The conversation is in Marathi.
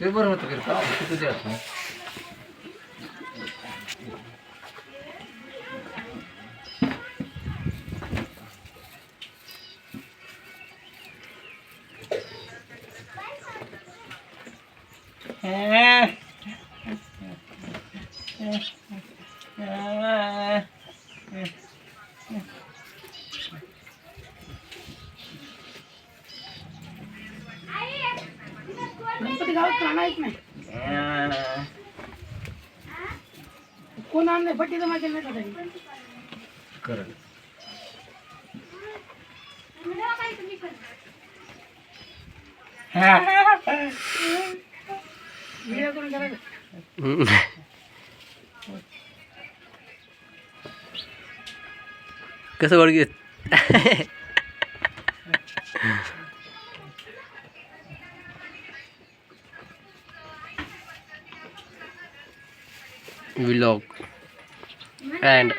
ते बरं होतं करता तुझे हात गणपती गावात प्राणायच नाही कोण आणले पट्टी जमा केली नाही का करत व्हिडिओ करून करायचं कसं ओळखीत vlog and